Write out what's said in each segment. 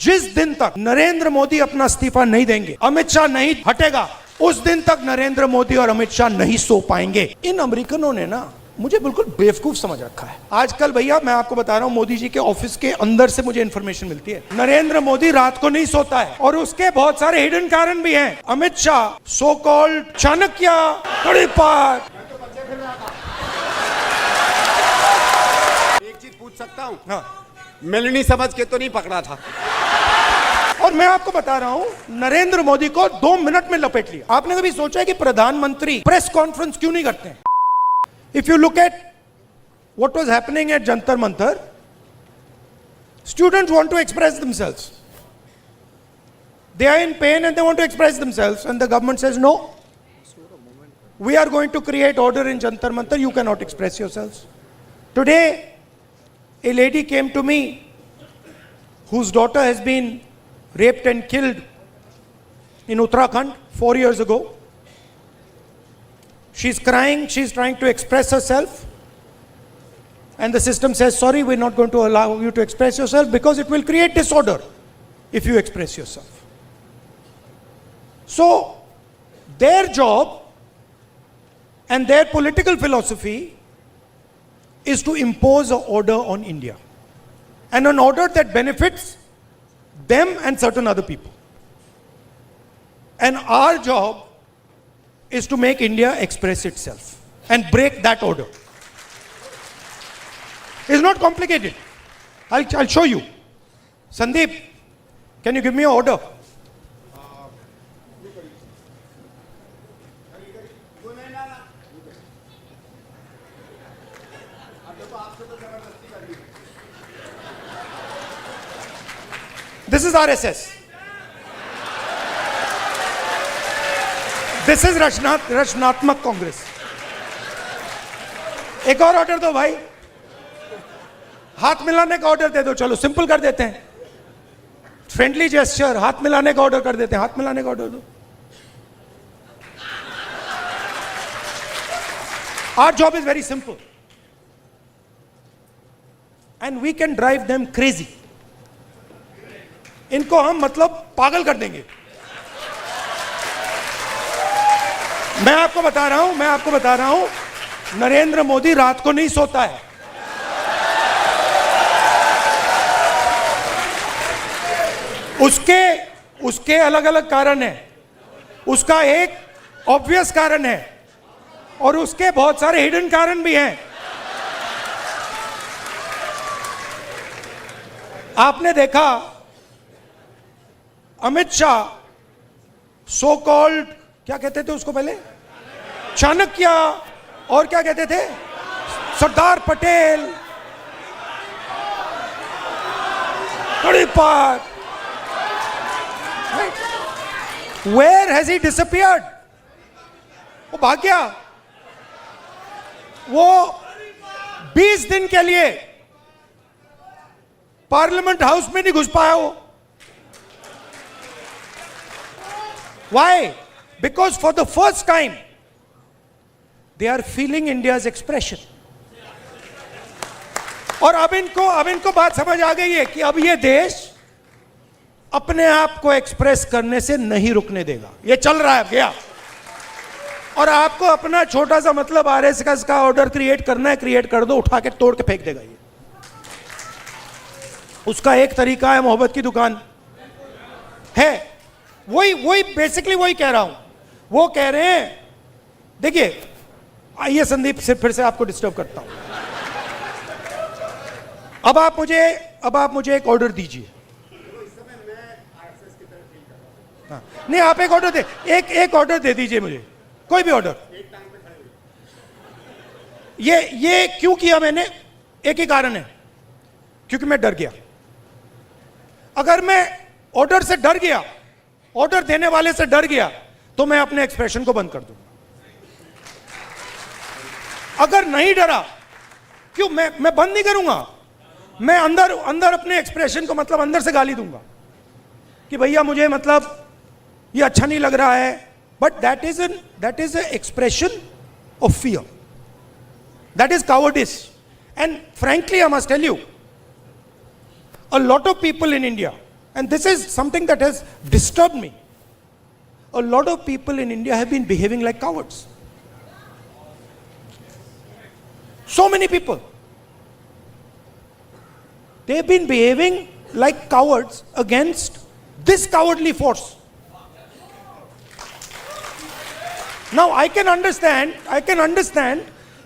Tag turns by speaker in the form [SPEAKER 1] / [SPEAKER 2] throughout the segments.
[SPEAKER 1] जिस दिन तक नरेंद्र मोदी अपना इस्तीफा नहीं देंगे, अमित शाह नहीं हटेगा, उस दिन तक नरेंद्र मोदी और अमित शाह नहीं सो पाएंगे। इन अमेरिकनों ने ना मुझे बिल्कुल बेवकूफ समझ रखा है। आजकल भैया मैं आपको बता रहा हूं, मोदी जी के ऑफिस के अंदर से मुझे इंफॉर्मेशन मिलती है, नरेंद्र मोदी रात को नहीं सोता है और उसके बहुत सारे हिडन कारण भी हैं। अमित शाह सो कॉल्ड चाणक्य तड़ीपार।
[SPEAKER 2] एक चीज पूछ सकता हूँ?
[SPEAKER 1] हाँ,
[SPEAKER 2] मिलनी समझ के तो नहीं पकड़ा था।
[SPEAKER 1] और मैं आपको बता रहा हूं, नरेंद्र मोदी को 2 मिनट में लपेट लिया। आपने कभी सोचा है कि प्रधानमंत्री प्रेस कॉन्फ्रेंस क्यों नहीं करते हैं? If you look at what was happening at Jantar Mantar, students want to express themselves. They are in pain and they want to express themselves, and the government says no. We are going to create order in Jantar Mantar. You cannot express yourselves. Today, a lady came to me whose daughter has been raped and killed in Uttarakhand 4 years ago. She's crying, she's trying to express herself, and the system says, sorry, we're not going to allow you to express yourself because it will create disorder if you express yourself. So, their job and their political philosophy is to impose an order on India, and an order that benefits them and certain other people. And our job is to make India express itself and break that order. It's not complicated. I'll show you. Sandeep, can you give me an order? This is RSS. This is रचनात्मक कांग्रेस। एक और order दो भाई, हाथ मिलाने का order दे दो। चलो सिंपल कर देते हैं, फ्रेंडली जेस्चर, हाथ मिलाने का ऑर्डर कर देते हैं। हाथ मिलाने का ऑर्डर दो। Our job is very simple and we can drive them crazy. इनको हम मतलब पागल कर देंगे। मैं आपको बता रहा हूं, नरेंद्र मोदी रात को नहीं सोता है। उसके अलग अलग कारण है। उसका एक ऑब्वियस कारण है और उसके बहुत सारे हिडन कारण भी हैं। आपने देखा अमित शाह सो कॉल्ड, क्या कहते थे उसको पहले, चाणक्य, और क्या कहते थे, Sardar Patel, तड़ीपार। Where has he disappeared? वो भाग गया। वो 20 दिन के लिए पार्लियामेंट हाउस में नहीं घुस पाया वो। Why? Because for the first time they are feeling India's expression. और अब इनको बात समझ आ गई है कि अब ये देश अपने आप को एक्सप्रेस करने से नहीं रुकने देगा। ये चल रहा है गया, और आपको अपना छोटा सा मतलब आरएसएस का ऑर्डर क्रिएट करना है, क्रिएट कर दो, उठा के तोड़ के फेंक देगा ये। उसका एक तरीका है, मोहब्बत की दुकान है। वही बेसिकली वही कह रहा हूं। वो कह रहे हैं, देखिए आइए संदीप, से फिर से आपको डिस्टर्ब करता हूं। अब आप मुझे एक ऑर्डर दीजिए। हाँ, नहीं आप एक ऑर्डर दे, एक ऑर्डर दे दीजिए मुझे, कोई भी ऑर्डर। ये क्यों किया मैंने, एक ही कारण है, क्योंकि मैं डर गया। अगर मैं ऑर्डर से डर गया, ऑर्डर देने वाले से डर गया, तो मैं अपने एक्सप्रेशन को बंद कर दूंगा। अगर नहीं डरा, क्यों मैं बंद नहीं करूंगा। मैं अंदर अपने एक्सप्रेशन को मतलब अंदर से गाली दूंगा कि भैया मुझे मतलब ये अच्छा नहीं लग रहा है, but that is an expression of fear, that is cowardice. And frankly, I must tell you, a lot of people in India, And this is something that has disturbed me. A lot of people in India have been behaving like cowards. So many people. They've been behaving like cowards against this cowardly force. Now I can understand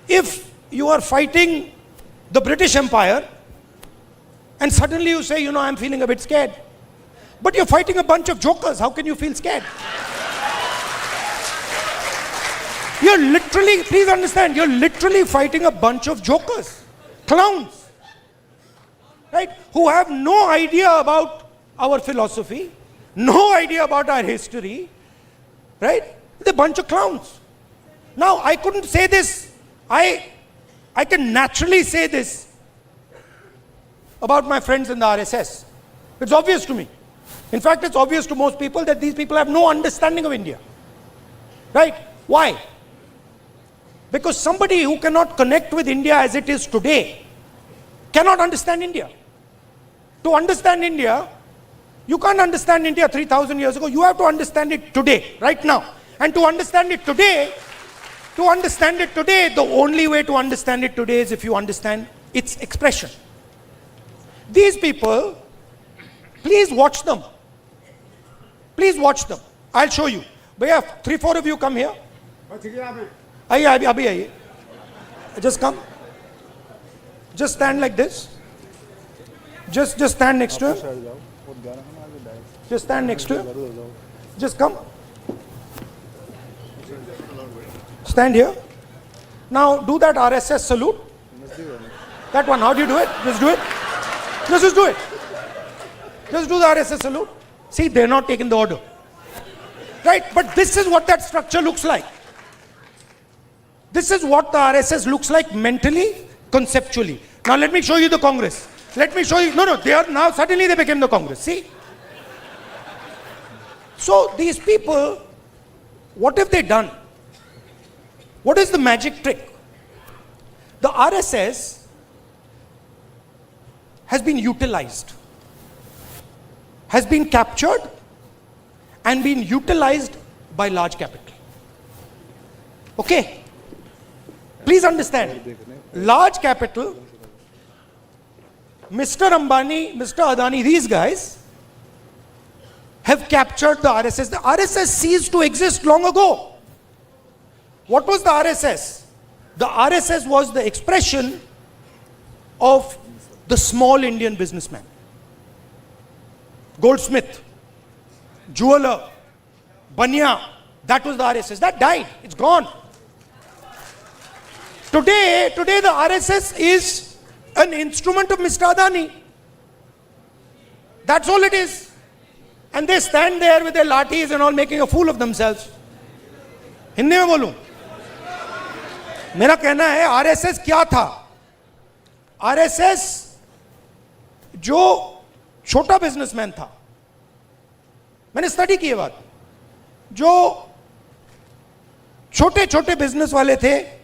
[SPEAKER 1] if you are fighting the British Empire and suddenly you say, I'm feeling a bit scared. But you're fighting a bunch of jokers. How can you feel scared? Please understand, you're literally fighting a bunch of jokers, clowns, right? Who have no idea about our philosophy, no idea about our history, right? They're a bunch of clowns. Now, I couldn't say this. I can naturally say this about my friends in the RSS. It's obvious to me. In fact, it's obvious to most people that these people have no understanding of India. Right? Why? Because somebody who cannot connect with India as it is today cannot understand India. To understand India, you can't understand India 3,000 years ago. You have to understand it today, right now. And to understand it today, the only way to understand it today is if you understand its expression. These people, please watch them. Please watch them. I'll show you. Bhaiya, 3-4 of you come here. आइए अभी आइए. Just come. Just stand like this. Just stand next to him. Just stand next to him. Just come. Stand here. Now do that RSS salute. That one. How do you do it? Just do it. Just do it. Just do the RSS salute. See, they're not taking the order. Right? But this is what that structure looks like. This is what the RSS looks like mentally, conceptually. Now let me show you the Congress. Let me show you. No, they are now, suddenly they became the Congress. See? So these people, what have they done? What is the magic trick? The RSS has been utilized, has been captured and been utilized by large capital. Okay? Please understand, large capital, Mr. Ambani, Mr. Adani, these guys have captured the RSS. The RSS ceased to exist long ago. What was the RSS? The RSS was the expression of the small Indian businessman. Goldsmith, jeweler, Banya, that was the RSS. That died. It's gone. Today the RSS is an instrument of Mr. Adani. That's all it is. And they stand there with their lathis and all making a fool of themselves. Hindi में बोलूं, मेरा कहना है RSS क्या था? RSS जो छोटा businessman था, मैंने स्टडी की ये बात, जो छोटे छोटे बिजनेस वाले थे,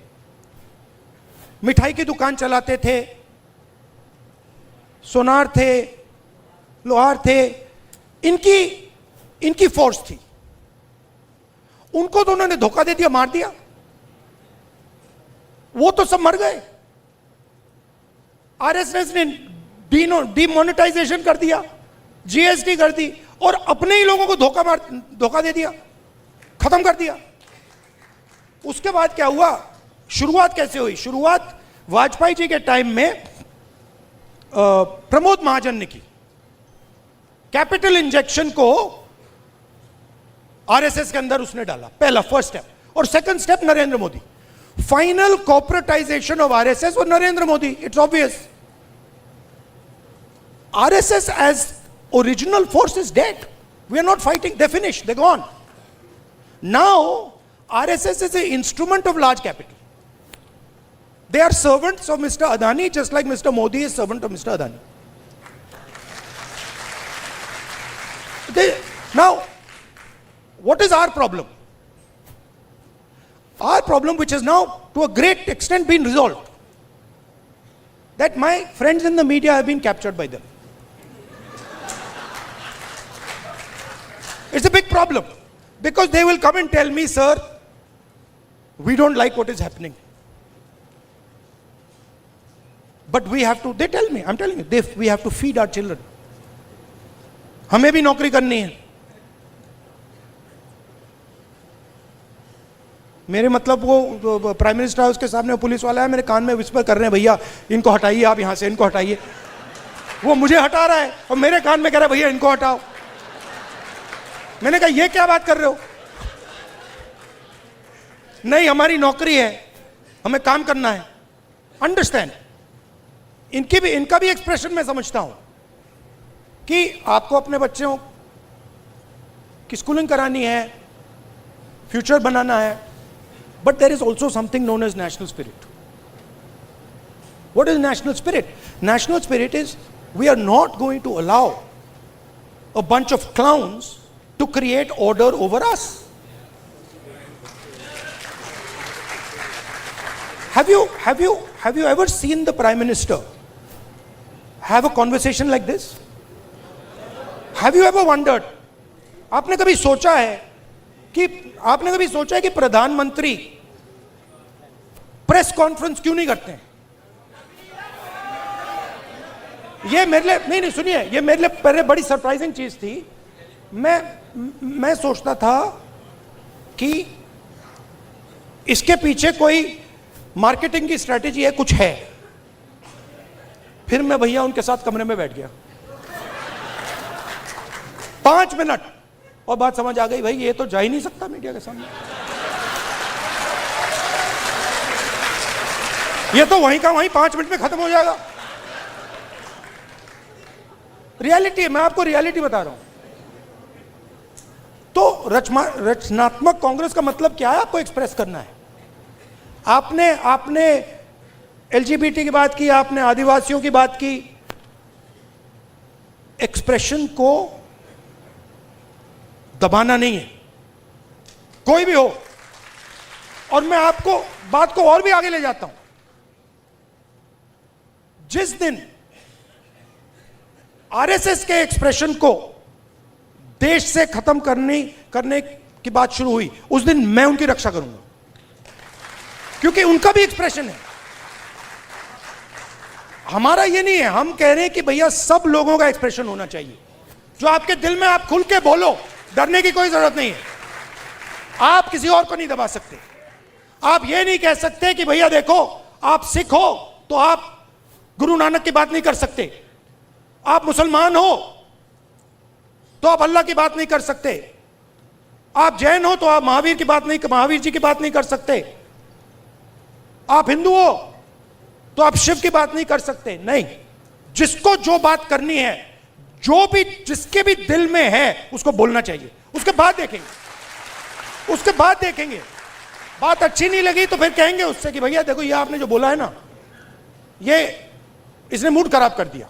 [SPEAKER 1] मिठाई की दुकान चलाते थे, सोनार थे, लोहार थे, इनकी फोर्स थी. उनको तो उन्होंने धोखा दे दिया, मार दिया. वो तो सब मर गए. आरएसएस ने डीमोनेटाइजेशन कर दिया, जीएसटी कर दी और अपने ही लोगों को धोखा दे दिया, खत्म कर दिया. उसके बाद क्या हुआ? शुरुआत कैसे हुई? शुरुआत वाजपेयी जी के टाइम में प्रमोद महाजन ने की. कैपिटल इंजेक्शन को आरएसएस के अंदर उसने डाला, पहला फर्स्ट स्टेप. और second step Narendra Modi. Final corporatization of RSS और Narendra Modi. It's obvious. RSS as original force is dead. We are not fighting. They finish, they gone. Now RSS is a instrument of large capital. They are servants of Mr. Adani, just like Mr. Modi is servant of Mr. Adani. Now, what is our problem? Our problem, which has now to a great extent been resolved, that my friends in the media have been captured by them. It's a big problem because they will come and tell me, sir, we don't like what is happening. But we have to, they tell me, I'm telling you, we have to feed our children. हमें भी नौकरी करनी है. मेरे मतलब वो prime minister house के सामने पुलिस वाला है, मेरे कान में विस्पर कर रहे हैं, भैया इनको हटाइए, आप यहां से इनको हटाइए. वो मुझे हटा रहा है और मेरे कान में कह रहा है भैया इनको हटाओ. मैंने कहा ये क्या बात कर रहे हो? नहीं, हमारी नौकरी है, हमें काम करना है. अंडरस्टैंड. इनका भी एक्सप्रेशन मैं समझता हूं कि आपको अपने बच्चों की स्कूलिंग करानी है, फ्यूचर बनाना है, but there is also something known as national spirit. What is national spirit? National spirit is we are not going to allow a bunch of clowns to create order over us. Have you ever seen the Prime Minister have a conversation like this? Have you ever wondered? आपने कभी सोचा है कि प्रधानमंत्री press conference क्यों नहीं करते हैं? ये मेरे लिए नहीं सुनिए, ये मेरे लिए पहले बड़ी सरप्राइजिंग चीज थी. मैं सोचता था कि इसके पीछे कोई मार्केटिंग की स्ट्रेटेजी है, कुछ है. फिर मैं भैया उनके साथ कमरे में बैठ गया 5 मिनट और बात समझ आ गई, भाई ये तो जा ही नहीं सकता मीडिया के सामने. ये तो वहीं का वहीं 5 मिनट में खत्म हो जाएगा. रियलिटी है, मैं आपको रियलिटी बता रहा हूं. तो रचनात्मक कांग्रेस का मतलब क्या है? आपको एक्सप्रेस करना है. आपने एलजीबीटी की बात की, आपने आदिवासियों की बात की. एक्सप्रेशन को दबाना नहीं है, कोई भी हो. और मैं आपको बात को और भी आगे ले जाता हूं. जिस दिन आरएसएस के एक्सप्रेशन को देश से खत्म करने की बात शुरू हुई, उस दिन मैं उनकी रक्षा करूंगा, क्योंकि उनका भी एक्सप्रेशन है. हमारा ये नहीं है. हम कह रहे हैं कि भैया सब लोगों का एक्सप्रेशन होना चाहिए. जो आपके दिल में, आप खुल के बोलो, डरने की कोई जरूरत नहीं है. आप किसी और को नहीं दबा सकते. आप ये नहीं कह सकते कि भैया देखो आप सिख हो तो आप गुरु नानक की बात नहीं कर सकते, आप मुसलमान हो तो आप अल्लाह की बात नहीं कर सकते, आप जैन हो तो आप महावीर जी की बात नहीं कर सकते, आप हिंदू हो तो आप शिव की बात नहीं कर सकते. नहीं, जिसको जो बात करनी है, जो भी जिसके भी दिल में है, उसको बोलना चाहिए. उसके बाद देखेंगे. बात अच्छी नहीं लगी तो फिर कहेंगे उससे कि भैया देखो ये आपने जो बोला है ना, ये इसने मूड खराब कर दिया,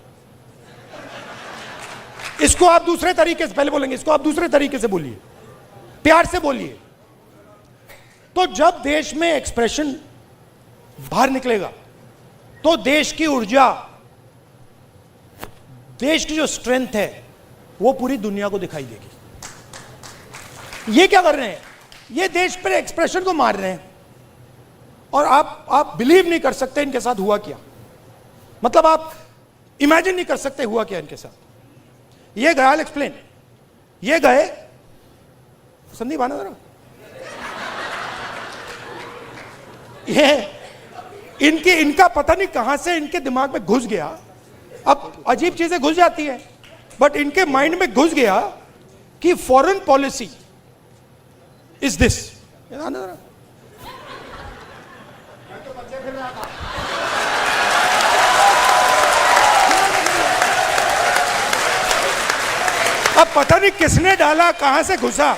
[SPEAKER 1] इसको आप दूसरे तरीके से, पहले बोलेंगे इसको आप दूसरे तरीके से बोलिए, प्यार से बोलिए. तो जब देश में एक्सप्रेशन बाहर निकलेगा तो देश की ऊर्जा, देश की जो स्ट्रेंथ है, वो पूरी दुनिया को दिखाई देगी. ये क्या कर रहे हैं? ये देश पर एक्सप्रेशन को मार रहे हैं. और आप बिलीव नहीं कर सकते इनके साथ हुआ क्या. मतलब आप इमेजिन नहीं कर सकते हुआ क्या इनके साथ. ये गए, आई एक्सप्लेन. ये गए, संदीप आना जरा. ये इनका पता नहीं कहां से इनके दिमाग में घुस गया. अब अजीब चीजें घुस जाती हैं, बट इनके माइंड में घुस गया कि फॉरेन पॉलिसी इज दिस. आना जरा. अब पता नहीं किसने डाला, कहां से घुसा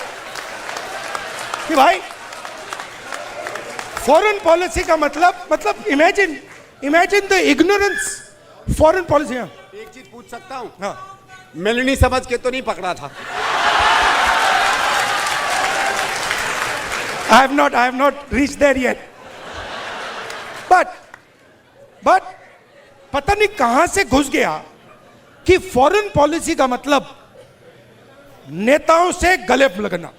[SPEAKER 1] कि भाई फॉरेन पॉलिसी का मतलब imagine the ignorance. Foreign policy.
[SPEAKER 2] एक चीज पूछ सकता हूं?
[SPEAKER 1] हाँ.
[SPEAKER 2] मिलनी समझ के तो नहीं पकड़ा था?
[SPEAKER 1] I have not reached there yet. But पता नहीं कहां से घुस गया कि फॉरेन पॉलिसी का मतलब नेताओं से गले लगना।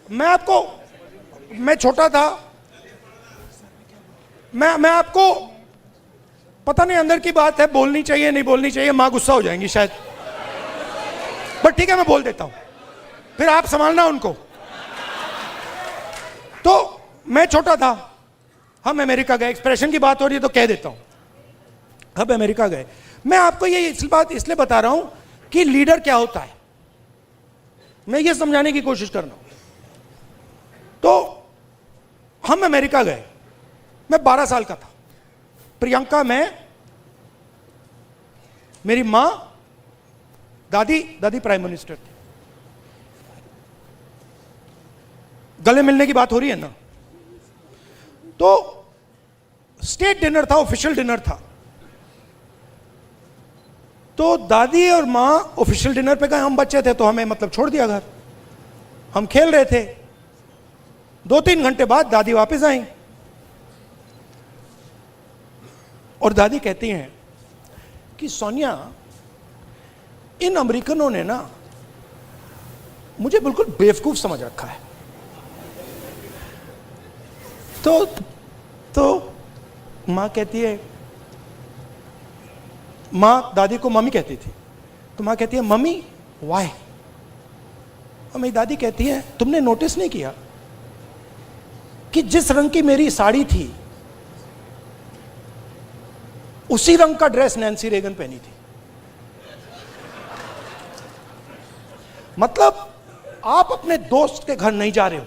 [SPEAKER 1] मैं छोटा था, मैं आपको पता नहीं अंदर की बात है, बोलनी चाहिए नहीं बोलनी चाहिए, मां गुस्सा हो जाएंगी शायद, बट ठीक है मैं बोल देता हूं, फिर आप संभालना उनको। तो मैं छोटा था, हम अमेरिका गए, एक्सप्रेशन की बात हो रही है तो कह देता हूं, हम अमेरिका गए। मैं आपको ये इस बात इसलिए बता रहा हूं कि लीडर क्या होता है, मैं ये समझाने की कोशिश कर रहा हूं। तो हम अमेरिका गए, मैं 12 साल का था, प्रियंका, मैं, मेरी मां, दादी प्राइम मिनिस्टर थी। गले मिलने की बात हो रही है ना। तो स्टेट डिनर था, ऑफिशियल डिनर था। तो दादी और मां ऑफिशियल डिनर पे गए, हम बच्चे थे तो हमें मतलब छोड़ दिया घर, हम खेल रहे थे। 2-3 घंटे बाद दादी वापस आई और दादी कहती हैं कि सोनिया, इन अमेरिकनों ने ना मुझे बिल्कुल बेवकूफ समझ रखा है। तो मां कहती है, मां दादी को मम्मी कहती थी, तो मां कहती है मम्मी वाई। और मेरी दादी कहती है तुमने नोटिस नहीं किया कि जिस रंग की मेरी साड़ी थी उसी रंग का ड्रेस नैन्सी रेगन पहनी थी। मतलब आप अपने दोस्त के घर नहीं जा रहे हो,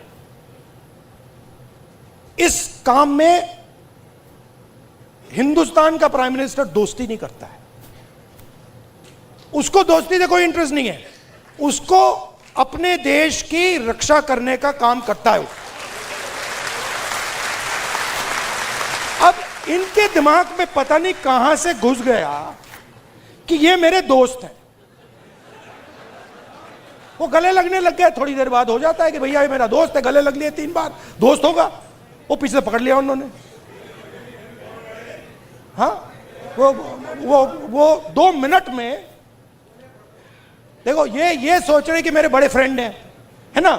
[SPEAKER 1] इस काम में हिंदुस्तान का प्राइम मिनिस्टर दोस्ती नहीं करता है, उसको दोस्ती से कोई इंटरेस्ट नहीं है, उसको अपने देश की रक्षा करने का काम करता है। अब इनके दिमाग में पता नहीं कहां से घुस गया कि ये मेरे दोस्त हैं। वो गले लगने लग गए, थोड़ी देर बाद हो जाता है कि भैया ये मेरा दोस्त है, गले लग लिए 3 बार, दोस्त होगा। वो पीछे से पकड़ लिया उन्होंने, हाँ वो 2 मिनट में, देखो ये सोच रहे कि मेरे बड़े फ्रेंड हैं, है ना,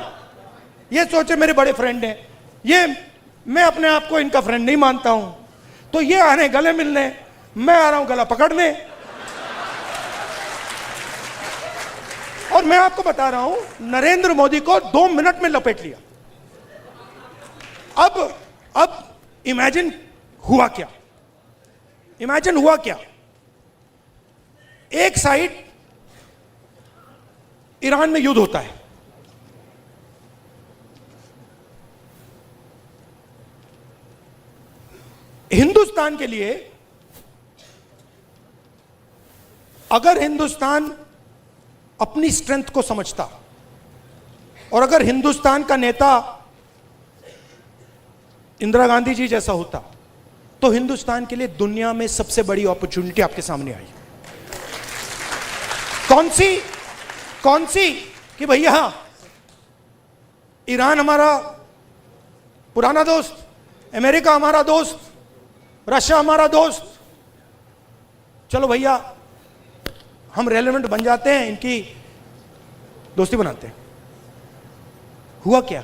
[SPEAKER 1] ये सोचे मेरे बड़े फ्रेंड हैं, ये मैं अपने आप को इनका फ्रेंड नहीं मानता हूं, तो ये आ रहे गले मिलने, मैं आ रहा हूं गला पकड़ने। और मैं आपको बता रहा हूं नरेंद्र मोदी को 2 मिनट में लपेट लिया। अब इमेजिन हुआ क्या, इमेजिन हुआ क्या, एक साइड ईरान में युद्ध होता है, हिंदुस्तान के लिए अगर हिंदुस्तान अपनी स्ट्रेंथ को समझता और अगर हिंदुस्तान का नेता इंदिरा गांधी जी जैसा होता तो हिंदुस्तान के लिए दुनिया में सबसे बड़ी अपॉर्चुनिटी आपके सामने आई। कौन सी कि भैया ईरान हमारा पुराना दोस्त, अमेरिका हमारा दोस्त, रशिया हमारा दोस्त, चलो भैया हम रेलेवेंट बन जाते हैं, इनकी दोस्ती बनाते हैं। हुआ क्या?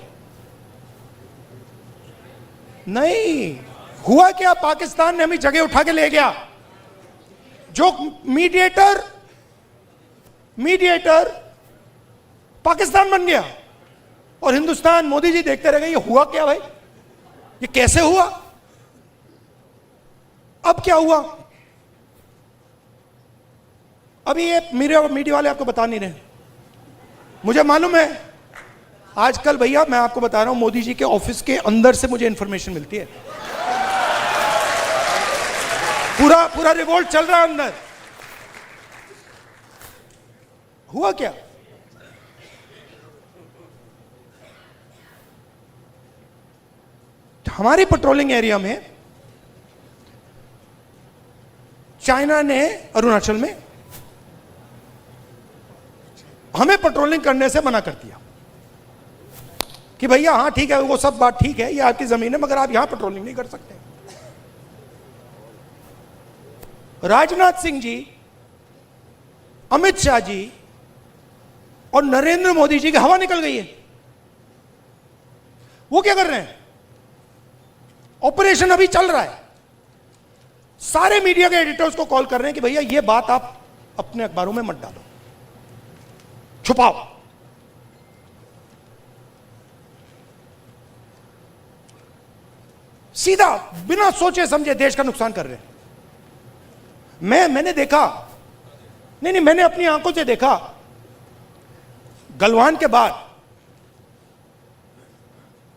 [SPEAKER 1] नहीं हुआ क्या, पाकिस्तान ने हमें जगह उठा के ले गया। जो मीडिएटर पाकिस्तान बन गया और हिंदुस्तान, मोदी जी देखते रह गए। ये हुआ क्या भाई, ये कैसे हुआ? अब क्या हुआ? अभी ये मीडिया वाले आपको बता नहीं रहे, मुझे मालूम है। आजकल भैया मैं आपको बता रहा हूं, मोदी जी के ऑफिस के अंदर से मुझे इंफॉर्मेशन मिलती है, पूरा रिवोल्ट चल रहा है अंदर। हुआ क्या? हमारी पेट्रोलिंग एरिया में चाइना ने अरुणाचल में हमें पेट्रोलिंग करने से मना कर दिया कि भैया हाँ ठीक है, वो सब बात ठीक है, ये आपकी जमीन है, मगर आप यहां पेट्रोलिंग नहीं कर सकते। राजनाथ सिंह जी अमित शाह जी और नरेंद्र मोदी जी की हवा निकल गई है। वो क्या कर रहे हैं? ऑपरेशन अभी चल रहा है। सारे मीडिया के एडिटर्स को कॉल कर रहे हैं कि भैया ये बात आप अपने अखबारों में मत डालो, छुपाओ। सीधा बिना सोचे समझे देश का नुकसान कर रहे हैं। मैंने देखा, नहीं मैंने अपनी आंखों से देखा, गलवान के बाद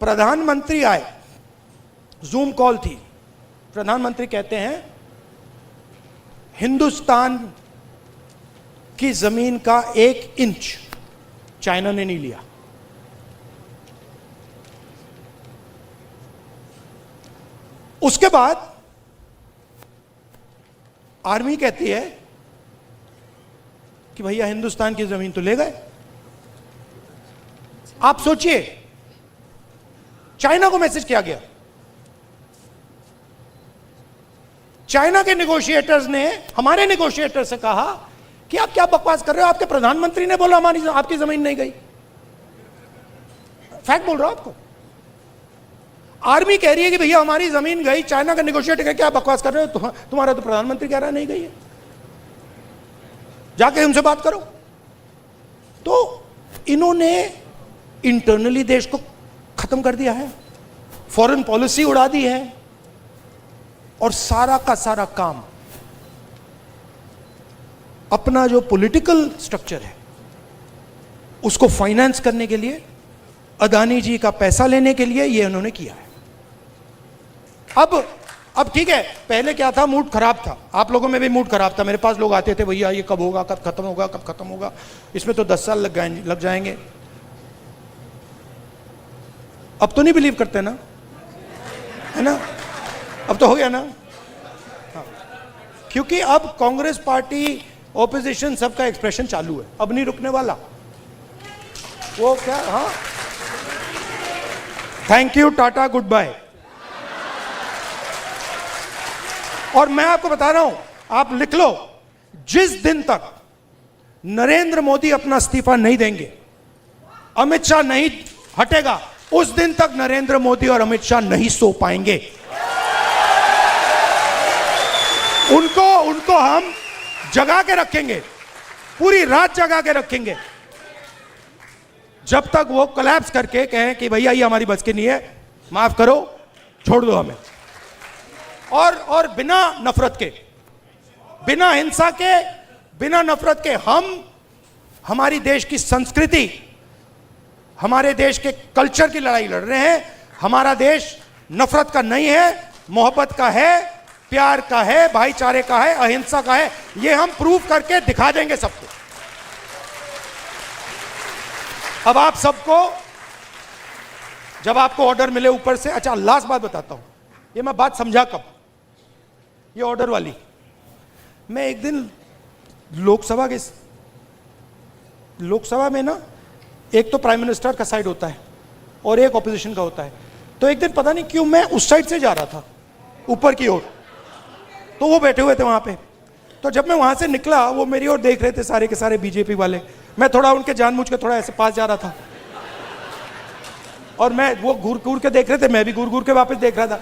[SPEAKER 1] प्रधानमंत्री आए, जूम कॉल थी, प्रधानमंत्री कहते हैं हिंदुस्तान की जमीन का 1 इंच चाइना ने नहीं लिया। उसके बाद आर्मी कहती है कि भैया हिंदुस्तान की जमीन तो ले गए। आप सोचिए, चाइना को मैसेज किया गया। चाइना के नेगोशिएटर्स ने हमारे नेगोशिएटर से कहा कि आप क्या बकवास कर रहे हो, आपके प्रधानमंत्री ने बोला हमारी आपकी जमीन नहीं गई। फैक्ट बोल रहा हूं आपको। आर्मी कह रही है कि भैया हमारी जमीन गई, चाइना का नेगोशिएटर कह क्या बकवास कर रहे हो, तुम्हारा तो प्रधानमंत्री कह रहा है नहीं गई है, जाके उनसे बात करो। तो इन्होंने इंटरनली देश को खत्म कर दिया है, फॉरेन पॉलिसी उड़ा दी है, और सारा का सारा काम अपना जो पॉलिटिकल स्ट्रक्चर है उसको फाइनेंस करने के लिए, अदानी जी का पैसा लेने के लिए ये उन्होंने किया है। अब ठीक है, पहले क्या था, मूड खराब था, आप लोगों में भी मूड खराब था। मेरे पास लोग आते थे, भैया ये कब होगा, कब खत्म होगा, कब खत्म होगा, इसमें तो 10 साल लग जाएंगे। अब तो नहीं बिलीव करते ना, है ना? अब तो हो गया ना। हाँ। क्योंकि अब कांग्रेस पार्टी, ऑपोजिशन, सबका एक्सप्रेशन चालू है, अब नहीं रुकने वाला। वो क्या, हाँ, thank you, tata, goodbye. और मैं आपको बता रहा हूं, आप लिख लो, जिस दिन तक नरेंद्र मोदी अपना इस्तीफा नहीं देंगे, अमित शाह नहीं हटेगा, उस दिन तक नरेंद्र मोदी और अमित शाह नहीं सो पाएंगे। उनको हम जगा के रखेंगे, पूरी रात जगा के रखेंगे, जब तक वो कोलैप्स करके कहें कि भैया ये हमारी बस की नहीं है, माफ करो, छोड़ दो हमें। और बिना नफरत के, बिना हिंसा के, बिना नफरत के हम हमारी देश की संस्कृति, हमारे देश के कल्चर की लड़ाई लड़ रहे हैं। हमारा देश नफरत का नहीं है, मोहब्बत का है, प्यार का है, भाईचारे का है, अहिंसा का है। ये हम प्रूव करके दिखा देंगे सबको। अब आप सबको, जब आपको ऑर्डर मिले ऊपर से, अच्छा लास्ट बात बताता हूं, ये मैं बात समझा कब, ये ऑर्डर वाली। मैं एक दिन लोकसभा में ना, एक तो प्राइम मिनिस्टर का साइड होता है और एक ऑपोजिशन का होता है, तो एक दिन पता नहीं क्यों मैं उस साइड से जा रहा था ऊपर की ओर, तो वो बैठे हुए थे वहां पे। तो जब मैं वहां से निकला, वो मेरी ओर देख रहे थे सारे के सारे बीजेपी वाले। मैं थोड़ा उनके जानबूझ के थोड़ा ऐसे पास जा रहा था, और मैं, वो घूर घूर के देख रहे थे, मैं भी घूर घूर के वापस देख रहा था।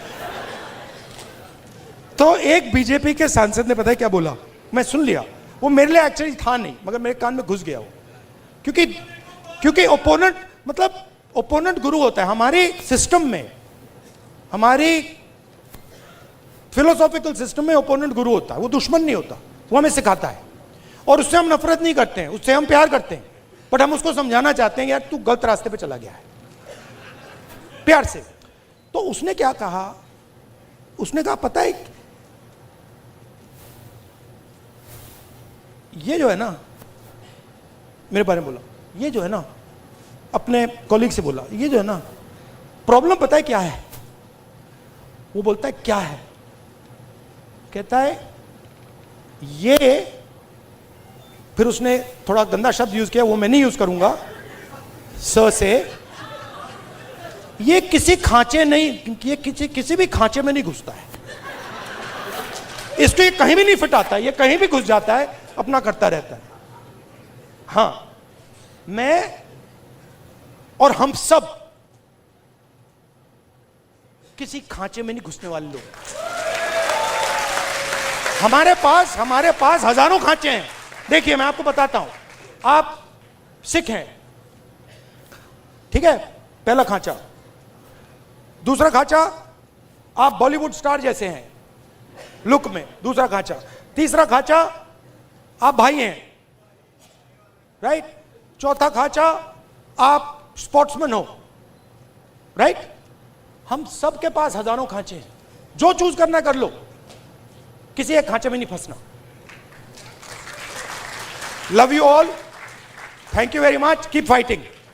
[SPEAKER 1] तो एक बीजेपी के सांसद ने पता है क्या बोला, मैं सुन लिया, वो मेरे लिए एक्चुअली था नहीं, मगर मेरे कान में घुस गया वो। क्योंकि ओपोनेंट, मतलब ओपोनेंट गुरु होता है हमारे सिस्टम में, हमारी फिलोसॉफिकल सिस्टम में ओपोनेंट गुरु होता है, वो दुश्मन नहीं होता, वो हमें सिखाता है। और उससे हम नफरत नहीं करते हैं, उससे हम प्यार करते हैं, बट हम उसको समझाना चाहते हैं यार तू गलत रास्ते पे चला गया है, प्यार से। तो उसने क्या कहा, उसने कहा पता है, ये जो है ना, मेरे बारे में बोला, ये जो है ना, अपने कॉलीग से बोला, ये जो है ना प्रॉब्लम पता है क्या है? वो बोलता है क्या है? कहता है ये, फिर उसने थोड़ा गंदा शब्द यूज किया, वो मैं नहीं यूज करूंगा, से, ये किसी खांचे नहीं, ये किसी भी खांचे में नहीं घुसता है, इसको ये कहीं भी नहीं फिट आता है, ये कहीं भी घुस जाता है, अपना करता रहता है। हां, मैं और हम सब किसी खांचे में नहीं घुसने वाले लोग। हमारे पास हजारों खांचे हैं। देखिए मैं आपको बताता हूं, आप सिख हैं, ठीक है, पहला खांचा। दूसरा खांचा, आप बॉलीवुड स्टार जैसे हैं लुक में, दूसरा खांचा। तीसरा खांचा, आप भाई हैं, राइट। चौथा खांचा, आप स्पोर्ट्समैन हो, राइट। हम सबके पास हजारों खांचे हैं, जो चूज करना कर लो, किसी एक खांचे में नहीं फंसना। Love you all, thank you very much, keep fighting.